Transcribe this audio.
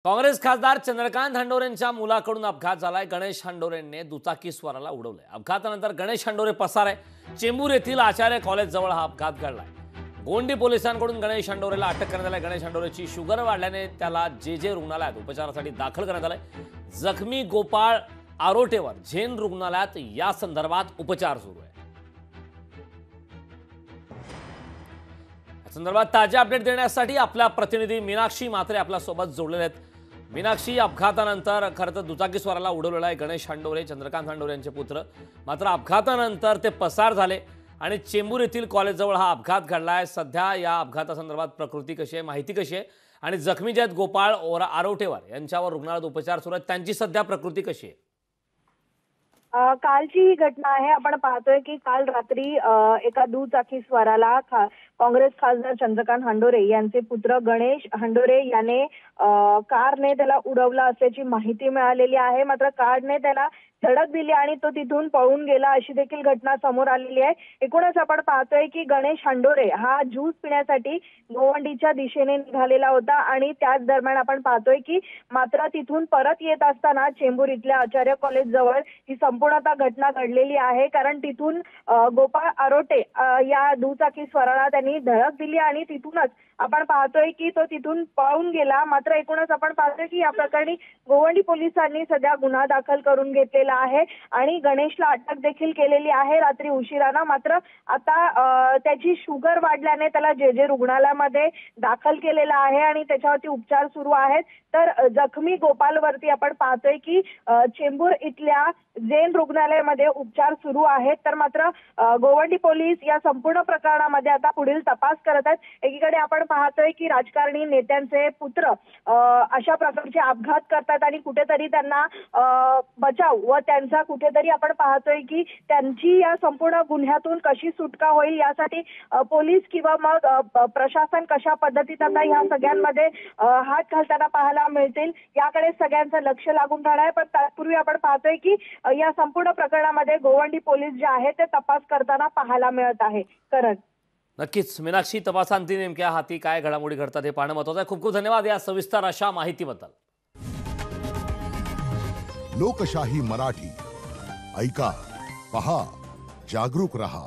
काँग्रेस खासदार चंद्रकांत हंडोरेंच्या मुलाकडून अपघात झालाय। गणेश हंडोरेंने दुचाकीस्वाराला उडवलंय। अपघातानंतर गणेश हंडोरे पसार आहे। चेंबूर येथील आचार्य कॉलेज जवळ हा अपघात घडलाय। गोंडी पोलिसांकडून गणेश हंडोरेला अटक करण्यात आली। गणेश हंडोरेची शुगर वाढल्याने त्याला जे रुग्णालयात उपचारासाठी दाखल करण्यात आलंय। जखमी गोपाळ आरोटेवर झेन रुग्णालयात या संदर्भात उपचार सुरू आहे। या संदर्भात ताजा अपडेट देण्यासाठी आपला प्रतिनिधी मीनाक्षी मात्रे आपल्या सोबत जोडलेले आहेत। मीनाक्षी, अपघातानंतर खरं तर दुचाकीस्वाराला उडवलेला आहे गणेश हंडोरे, चंद्रकांत हंडोरे यांचे पुत्र। मात्र अपघातानंतर ते पसार झाले आणि चेंबूर येथील कॉलेजजवळ हा अपघात घडलाय। सध्या या अपघातासंदर्भात प्रकृती कशी आहे, माहिती कशी आहे आणि जखमी जे आहेत गोपाळ आरोटेवर यांच्यावर रुग्णालयात उपचार सुरू आहेत, त्यांची सध्या प्रकृती कशी आहे? कालची ही घटना आहे। आपण पाहतोय की काल रात्री एका दुचाकीस्वाराला काँग्रेस खासदार चंद्रकांत हंडोरे यांचे पुत्र गणेश हंडोरे याने कारने त्याला उडवलं असल्याची माहिती मिळालेली आहे। मात्र कारने त्याला धडक दिली आणि तो तिथून पळून गेला अशी देखील घटना समोर आलेली आहे। एकूणच आपण पाहतोय की गणेश हंडोरे हा ज्यूस पिण्यासाठी गोवंडीच्या दिशेने निघालेला होता आणि त्याच दरम्यान आपण पाहतोय की मात्र तिथून परत येत असताना चेंबूर इथल्या आचार्य कॉलेज जवळ ही संपूर्ण घटना घडलेली आहे। कारण तिथून गोपाळ आरोटे या दुचाकीस्वाराला त्यांनी धडक दिली आणि तिथूनच आपण पाहतोय की तो तिथून पळून गेला। मात्र एकूणच आपण पाहतोय की या प्रकरणी गोवंडी पोलिसांनी सध्या गुन्हा दाखल करून घेतलेला आहे आणि गणेशला अटक देखील केलेली आहे रात्री उशिरानं। मात्र आता त्याची शुगर वाढल्याने त्याला जे रुग्णालयामध्ये दाखल केलेला आहे आणि त्याच्यावरती उपचार सुरू आहेत। तर जखमी गोपालवरती आपण पाहतोय की चेंबूर इथल्या झेन रुग्णालयामध्ये उपचार सुरू आहेत। तर मात्र गोवंडी पोलीस या संपूर्ण प्रकरणामध्ये आता पुढील तपास करत आहेत। एकीकडे आपण पाहतोय की राजकारणी नेत्यांचे पुत्र अशा प्रकारचे अपघात करतात आणि कुठेतरी त्यांना बचाव व त्यांचा कुठेतरी आपण पाहतोय की त्यांची या संपूर्ण गुन्ह्यातून कशी सुटका होईल यासाठी पोलीस किंवा मग प्रशासन कशा पद्धतीत आता ह्या सगळ्यांमध्ये हात घालताना पाहायला मिळतील याकडे सगळ्यांचं लक्ष लागून राहणार आहे। पण तत्पूर्वी आपण पाहतोय की या संपूर्ण प्रकरणामध्ये गोवंडी पोलीस जे आहे ते तपास करताना पाहायला मिळत आहे। करण नक्कीच मीनाक्षी, तपासांती नेमक्या हाती काय घडामोडी घडतात हे पाहणं महत्त्वाचं आहे। खूप खूप धन्यवाद या सविस्तर अशा माहितीबद्दल। लोकशाही मराठी ऐका, पहा, जागरूक रहा।